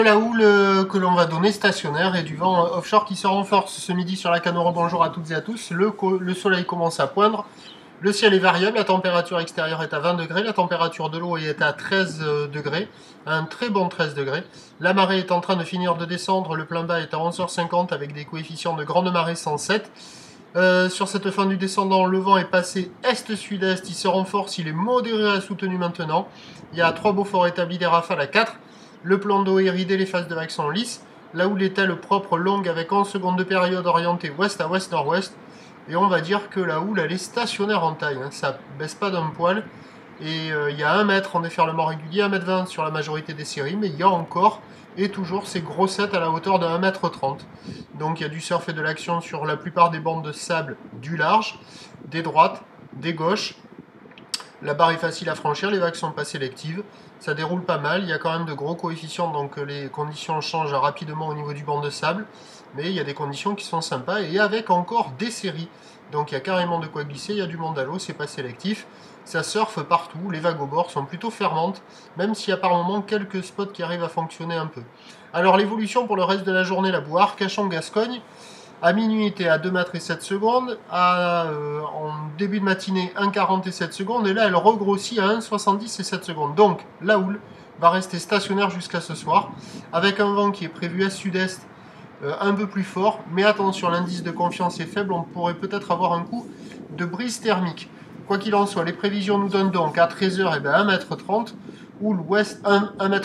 la houle que l'on va donner stationnaire et du vent offshore qui se renforce ce midi sur la Canora. Bonjour à toutes et à tous. Le soleil commence à poindre. Le ciel est variable, la température extérieure est à 20 degrés, la température de l'eau est à 13 degrés, un très bon 13 degrés. La marée est en train de finir de descendre, le plein bas est à 11h50 avec des coefficients de grande marée 107. Sur cette fin du descendant, le vent est passé est-sud-est, il se renforce, il est modéré à soutenu maintenant. Il y a 3 Beaufort établis, des rafales à 4. Le plan d'eau est ridé, les phases de vagues sont lisses. La houle est-elle propre, longue, avec 11 secondes de période orientée ouest à ouest-nord-ouest. Et on va dire que la houle, elle est stationnaire en taille, hein. Ça baisse pas d'un poil. Et il y a 1 mètre en déferlement régulier, 1,20 m sur la majorité des séries, mais il y a encore et toujours ces grossettes à la hauteur de 1,30 m. Donc il y a du surf et de l'action sur la plupart des bandes de sable du large, des droites, des gauches. La barre est facile à franchir, les vagues sont pas sélectives, ça déroule pas mal, il y a quand même de gros coefficients, donc les conditions changent rapidement au niveau du banc de sable, mais il y a des conditions qui sont sympas, et avec encore des séries. Donc il y a carrément de quoi glisser, il y a du monde à l'eau, c'est pas sélectif, ça surfe partout, les vagues au bord sont plutôt fermantes, même s'il y a par moments quelques spots qui arrivent à fonctionner un peu. Alors l'évolution pour le reste de la journée, la boue Arcachon-Gascogne, à minuit était à 2 mètres et 7 secondes, en début de matinée 1,40 et 7 secondes, et là elle regrossit à 1,70 et 7 secondes. Donc la houle va rester stationnaire jusqu'à ce soir, avec un vent qui est prévu à sud-est un peu plus fort, mais attention, l'indice de confiance est faible, on pourrait peut-être avoir un coup de brise thermique. Quoi qu'il en soit, les prévisions nous donnent donc à 13h 1,30 m, houle ouest 1,20 m,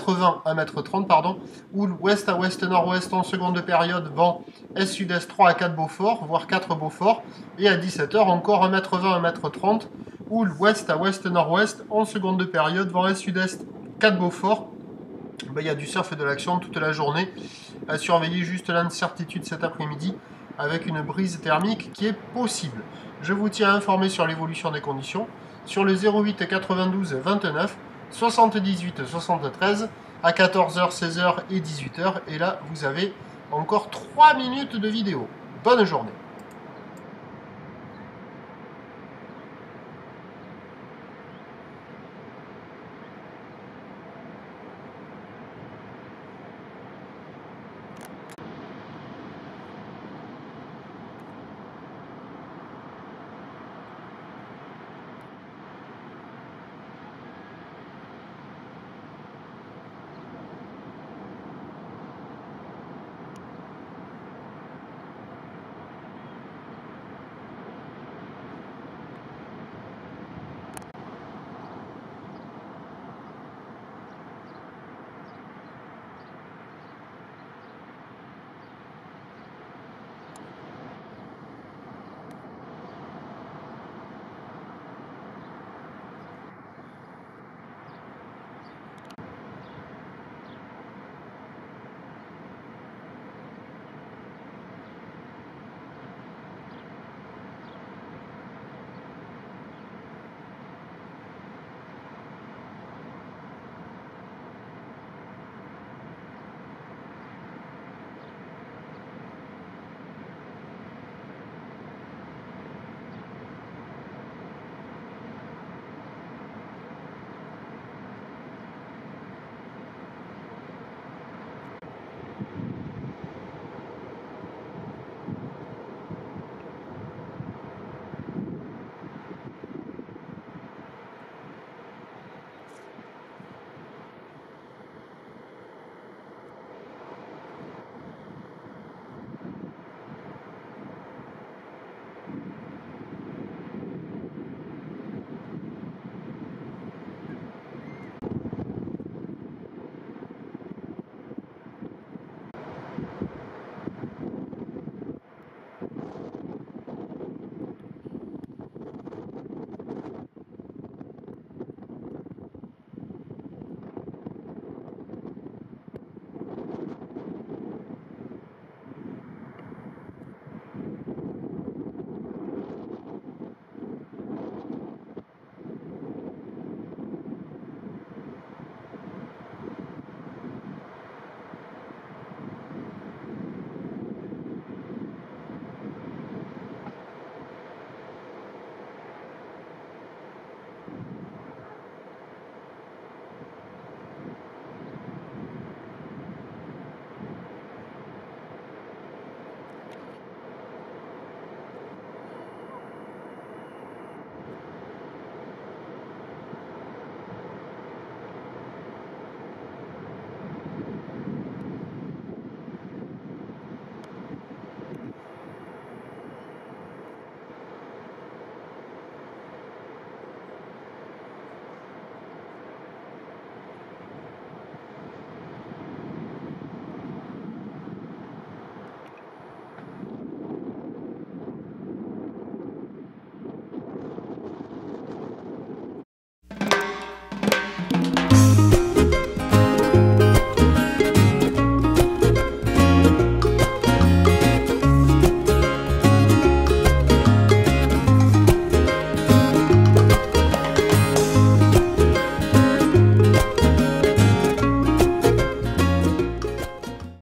1,30 m, pardon, houle ouest à ouest-nord-ouest en seconde période, vent est-sud-est 3 à 4 Beaufort, voire 4 Beaufort, et à 17h encore 1,20 m, 1,30 m, houle ouest à ouest-nord-ouest en seconde période, vent est-sud-est 4 Beaufort. Il y a du surf et de l'action toute la journée. À surveiller juste l'incertitude cet après-midi avec une brise thermique qui est possible. Je vous tiens informé sur l'évolution des conditions sur le 08 92 29 78 73 à 14h, 16h et 18h. Et là, vous avez encore 3 minutes de vidéo. Bonne journée.